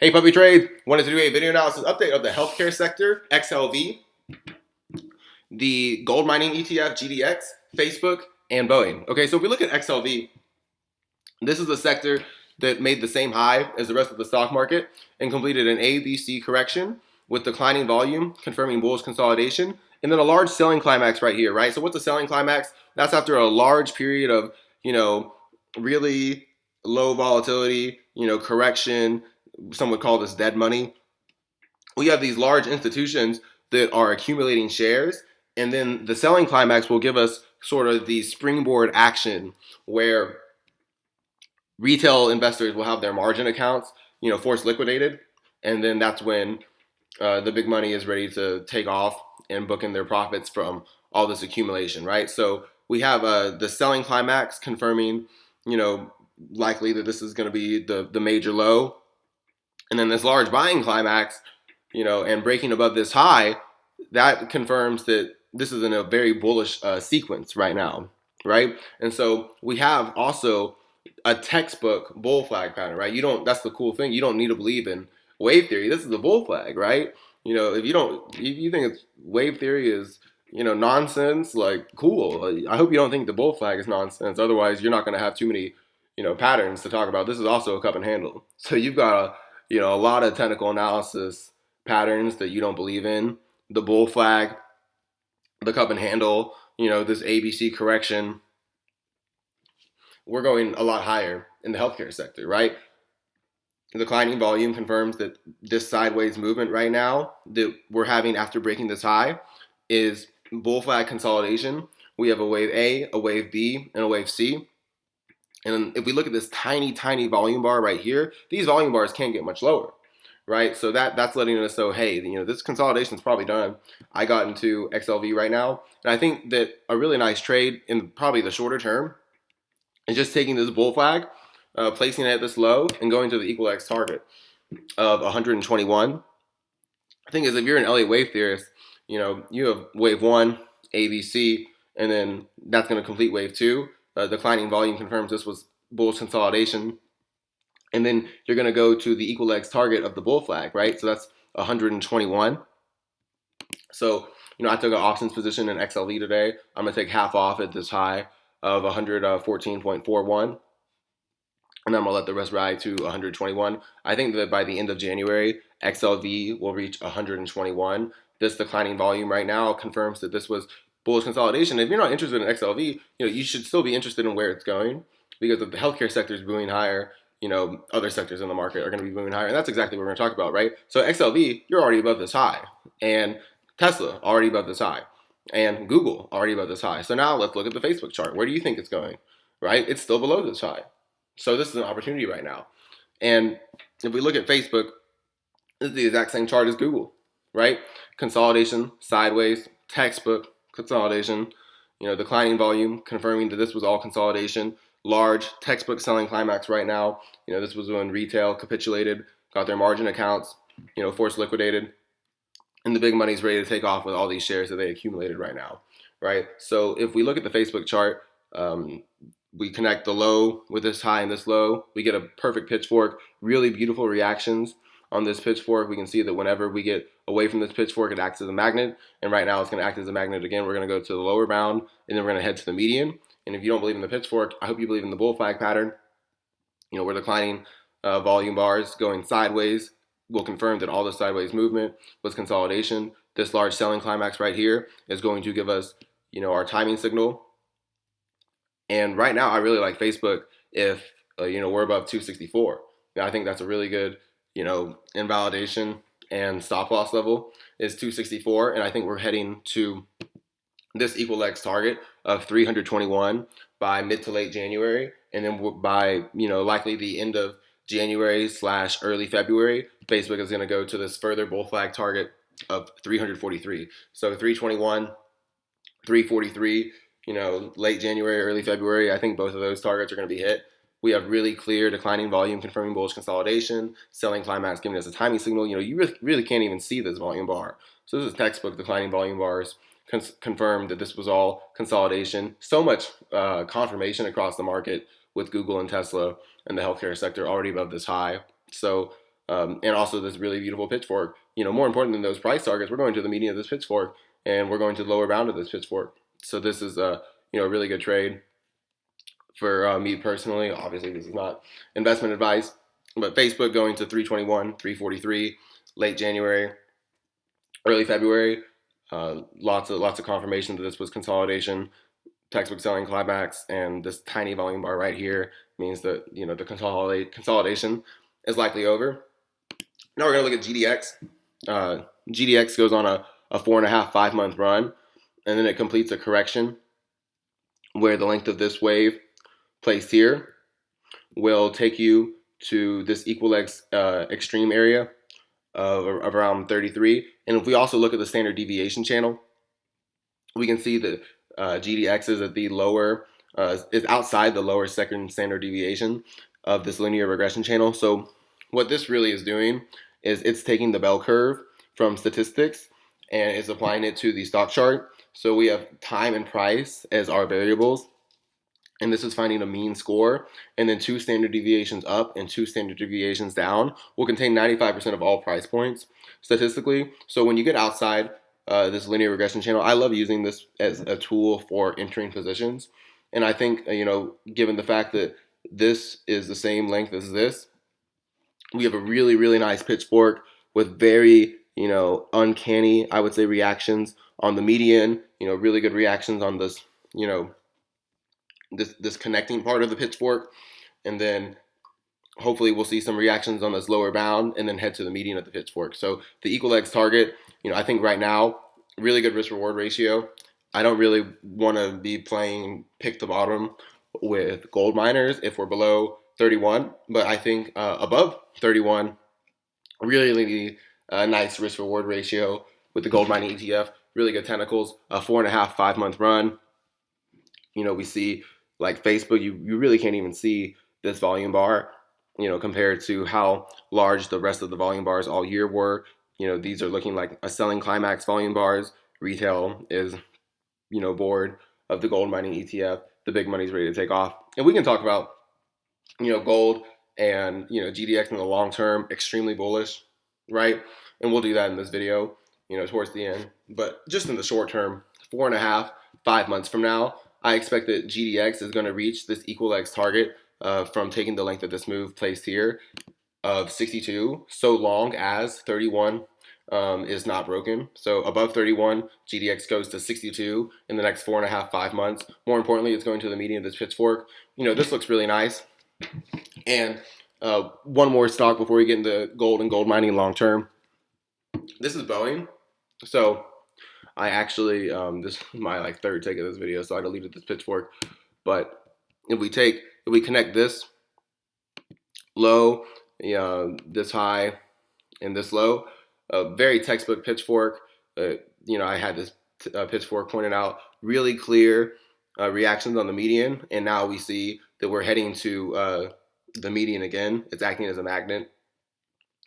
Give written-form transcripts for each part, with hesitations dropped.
Hey Puppy Trade, wanted to do a video analysis update of the healthcare sector, XLV, the gold mining ETF, GDX, Facebook, and Boeing. Okay, so if we look at XLV, this is a sector that made the same high as the rest of the stock market and completed an ABC correction with declining volume, confirming bullish consolidation, and then a large selling climax right here, right? So what's a selling climax? That's after a large period of, really low volatility, correction. Some would call this dead money. We have these large institutions that are accumulating shares, and then the selling climax will give us sort of the springboard action where retail investors will have their margin accounts, force liquidated, and then that's when the big money is ready to take off and book in their profits from all this accumulation, right? So we have the selling climax confirming, likely that this is going to be the major low, and then this large buying climax, and breaking above this high, that confirms that this is in a very bullish sequence right now, right? And so we have also a textbook bull flag pattern, right? That's the cool thing. You don't need to believe in wave theory. This is the bull flag, right? If you think it's wave theory is, nonsense, like cool. I hope you don't think the bull flag is nonsense. Otherwise, you're not going to have too many, patterns to talk about. This is also a cup and handle. So you've got a lot of technical analysis patterns that you don't believe in. The bull flag, the cup and handle, this ABC correction. We're going a lot higher in the healthcare sector, right? The declining volume confirms that this sideways movement right now that we're having after breaking this high is bull flag consolidation. We have a wave A, a wave B, and a wave C. And if we look at this tiny, tiny volume bar right here, these volume bars can't get much lower, right? So that's letting us know, hey, this consolidation is probably done. I got into XLV right now, and I think that a really nice trade in probably the shorter term is just taking this bull flag, placing it at this low, and going to the equal X target of 121. The thing is, if you're an LA wave theorist, you have wave 1, ABC, and then that's going to complete wave 2. Declining volume confirms this was bullish consolidation. And then you're going to go to the equal X target of the bull flag, right? So that's 121. So, I took an options position in XLV today. I'm going to take half off at this high of 114.41. And I'm going to let the rest ride to 121. I think that by the end of January, XLV will reach 121. This declining volume right now confirms that this was bullish consolidation. If you're not interested in XLV, you should still be interested in where it's going, because if the healthcare sector is booming higher, other sectors in the market are going to be booming higher. And that's exactly what we're going to talk about, right? So XLV, you're already above this high. And Tesla, already above this high. And Google, already above this high. So now let's look at the Facebook chart. Where do you think it's going, right? It's still below this high. So this is an opportunity right now. And if we look at Facebook, this is the exact same chart as Google, right? Consolidation, sideways, textbook, consolidation, declining volume, confirming that this was all consolidation. Large textbook selling climax right now. This was when retail capitulated, got their margin accounts, forced liquidated, and the big money's ready to take off with all these shares that they accumulated right now, right? So if we look at the Facebook chart, we connect the low with this high and this low. We get a perfect pitchfork, really beautiful reactions on this pitchfork. We can see that whenever we get away from this pitchfork, it acts as a magnet. And right now it's going to act as a magnet again. We're going to go to the lower bound, and then we're going to head to the median. And if you don't believe in the pitchfork, I hope you believe in the bull flag pattern. We're declining volume bars going sideways. Will confirm that all the sideways movement was consolidation. This large selling climax right here is going to give us, our timing signal. And right now, I really like Facebook if, we're above 264. I think that's a really good, invalidation and stop loss level is 264. And I think we're heading to this equal X target of 321 by mid to late January. And then by, likely the end of January / early February, Facebook is going to go to this further bull flag target of 343. So 321, 343, late January, early February, I think both of those targets are going to be hit. We have really clear declining volume confirming bullish consolidation, selling climax giving us a timing signal. You really can't even see this volume bar. So this is textbook declining volume bars. Confirmed that this was all consolidation. So much confirmation across the market with Google and Tesla and the healthcare sector already above this high. So And also this really beautiful pitchfork. More important than those price targets, we're going to the median of this pitchfork, and we're going to the lower bound of this pitchfork. So this is a really good trade for me personally. Obviously, this is not investment advice, but Facebook going to 321, 343, late January, early February. Lots of confirmation that this was consolidation, textbook selling climax, and this tiny volume bar right here means that the consolidation is likely over. Now we're gonna look at GDX. GDX goes on a 4.5, 5 month run, and then it completes a correction where the length of this wave placed here will take you to this equal extreme area of around 33. And if we also look at the standard deviation channel, we can see that GDX is at the lower, is outside the lower second standard deviation of this linear regression channel. So what this really is doing is it's taking the bell curve from statistics and it's applying it to the stock chart. So we have time and price as our variables, and this is finding a mean score, and then 2 standard deviations up and 2 standard deviations down will contain 95% of all price points statistically. So when you get outside this linear regression channel, I love using this as a tool for entering positions. And I think, given the fact that this is the same length as this, we have a really, really nice pitchfork with very, uncanny, I would say, reactions on the median, really good reactions on this, this connecting part of the pitchfork, and then hopefully we'll see some reactions on this lower bound and then head to the median of the pitchfork. So the equal X target, I think right now, really good risk reward ratio. I don't really want to be playing pick the bottom with Goldminers if we're below 31, but I think above 31, really nice risk reward ratio with the gold mining ETF. Really good technicals, a 4.5, 5 month run. We see like Facebook, you really can't even see this volume bar, compared to how large the rest of the volume bars all year were. These are looking like a selling climax volume bars. Retail is, bored of the gold mining ETF. The big money's ready to take off. And we can talk about, gold and, GDX in the long term, extremely bullish, right? And we'll do that in this video, towards the end. But just in the short term, 4.5, 5 months from now, I expect that GDX is going to reach this equal X target from taking the length of this move placed here of 62, so long as 31 is not broken. So above 31, GDX goes to 62 in the next 4.5, 5 months. More importantly, it's going to the median of this pitchfork. This looks really nice. And one more stock before we get into gold and gold mining long term. This is Boeing. So I actually, this is my third take of this video, so I deleted this pitchfork. But if we connect this low, this high, and this low, a very textbook pitchfork. I had this pitchfork pointed out, really clear reactions on the median, and now we see that we're heading to the median again. It's acting as a magnet.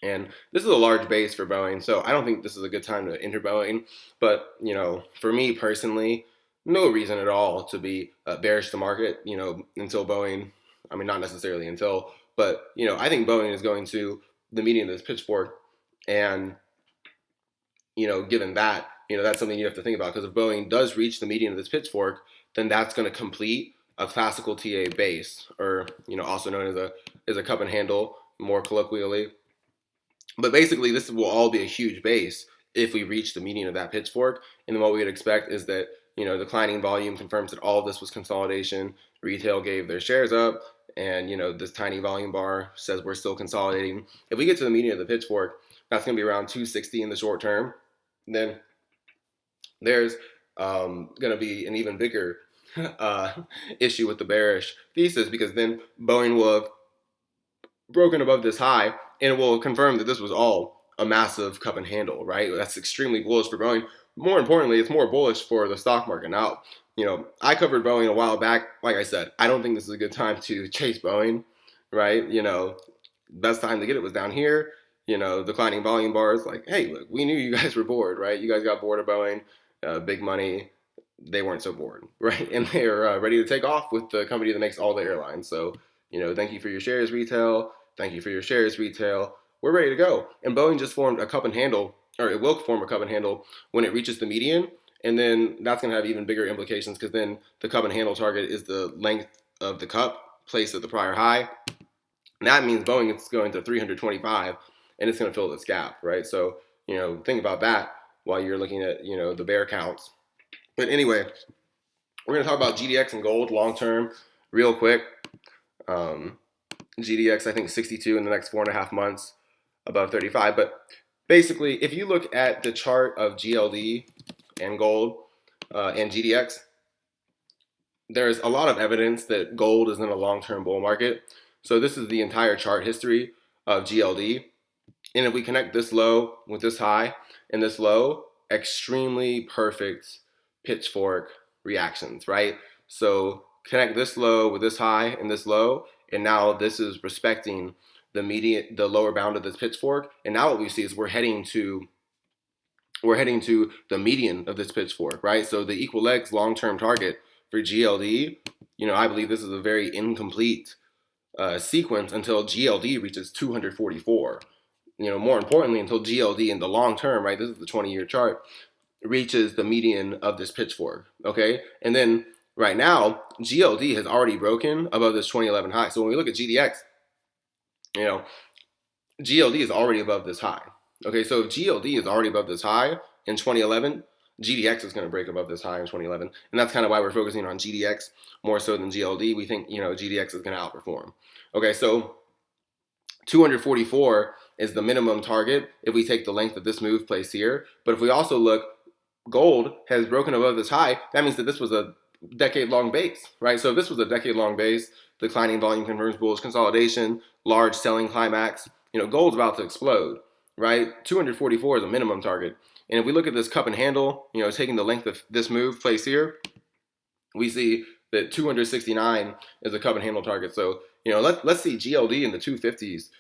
And this is a large base for Boeing, so I don't think this is a good time to enter Boeing. But, for me personally, no reason at all to be bearish to market, until Boeing, not necessarily until, but, I think Boeing is going to the median of this pitchfork. And, given that, that's something you have to think about, because if Boeing does reach the median of this pitchfork, then that's going to complete a classical TA base, or, also known as a cup and handle, more colloquially. But basically, this will all be a huge base if we reach the median of that pitchfork. And then what we would expect is that, declining volume confirms that all of this was consolidation. Retail gave their shares up, and, this tiny volume bar says we're still consolidating. If we get to the median of the pitchfork, that's going to be around 260 in the short term. Then there's going to be an even bigger issue with the bearish thesis, because then Boeing will have broken above this high, and it will confirm that this was all a massive cup and handle, right? That's extremely bullish for Boeing. More importantly, it's more bullish for the stock market. Now, I covered Boeing a while back. Like I said, I don't think this is a good time to chase Boeing, right? Best time to get it was down here. Declining volume bars, hey, look, we knew you guys were bored, right? You guys got bored of Boeing, big money. They weren't so bored, right? And they're ready to take off with the company that makes all the airlines. So, thank you for your shares, retail. Thank you for your shares, retail. we're ready to go. And Boeing just formed a cup and handle, or it will form a cup and handle when it reaches the median. And then that's going to have even bigger implications because then the cup and handle target is the length of the cup placed at the prior high. And that means Boeing is going to 325 and it's going to fill this gap, right? So, think about that while you're looking at, the bear counts. But anyway, we're going to talk about GDX and gold long term real quick. GDX, I think 62 in the next 4.5 months, above 35. But basically, if you look at the chart of GLD and gold and GDX, there's a lot of evidence that gold is in a long-term bull market. So this is the entire chart history of GLD. And if we connect this low with this high and this low, extremely perfect pitchfork reactions, right? So connect this low with this high and this low, and now this is respecting the lower bound of this pitchfork. And now what we see is we're heading to the median of this pitchfork, right? So the equal legs long-term target for GLD, I believe this is a very incomplete sequence until GLD reaches 244. More importantly, until GLD in the long term, right? This is the 20-year chart, reaches the median of this pitchfork, okay? And then right now, GLD has already broken above this 2011 high. So when we look at GDX, GLD is already above this high. Okay, so if GLD is already above this high in 2011, GDX is going to break above this high in 2011. And that's kind of why we're focusing on GDX more so than GLD. We think, GDX is going to outperform. Okay, so 244 is the minimum target if we take the length of this move place here. But if we also look, gold has broken above this high. That means that this was a decade-long base, right? So if this was a decade-long base, declining volume confirms bullish consolidation, large selling climax, gold's about to explode, right? 244 is a minimum target. And if we look at this cup and handle, taking the length of this move place here, we see that 269 is a cup and handle target. So, let's see GLD in the 250s,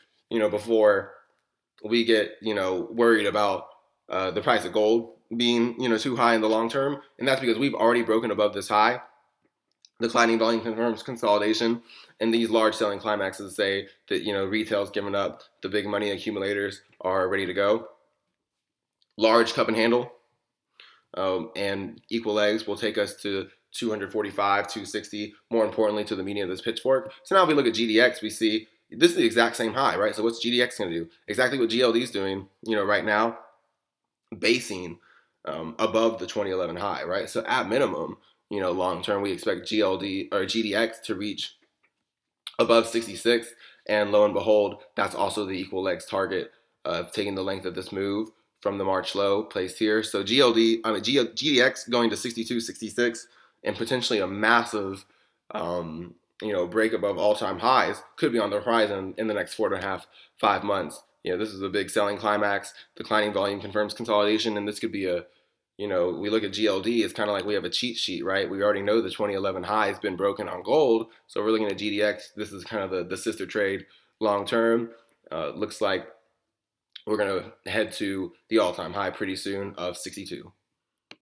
before we get, worried about the price of gold being, too high in the long term. And that's because we've already broken above this high. Declining volume confirms consolidation, and these large selling climaxes say that, retail's given up, the big money accumulators are ready to go. Large cup and handle and equal legs will take us to 245, 260, more importantly to the median of this pitchfork. So now if we look at GDX, we see this is the exact same high, right? So what's GDX going to do? Exactly what GLD is doing, right now, basing above the 2011 high, right? So at minimum, long term, we expect GLD or GDX to reach above 66, and lo and behold, that's also the equal legs target of taking the length of this move from the March low placed here. So GDX going to 62, 66, and potentially a massive, break above all-time highs could be on the horizon in the next 4.5, 5 months. This is a big selling climax. Declining volume confirms consolidation, and this could be we look at GLD, it's kind of like we have a cheat sheet, right? We already know the 2011 high has been broken on gold, so we're looking at GDX. This is kind of the sister trade long term. Looks like we're going to head to the all-time high pretty soon of 62.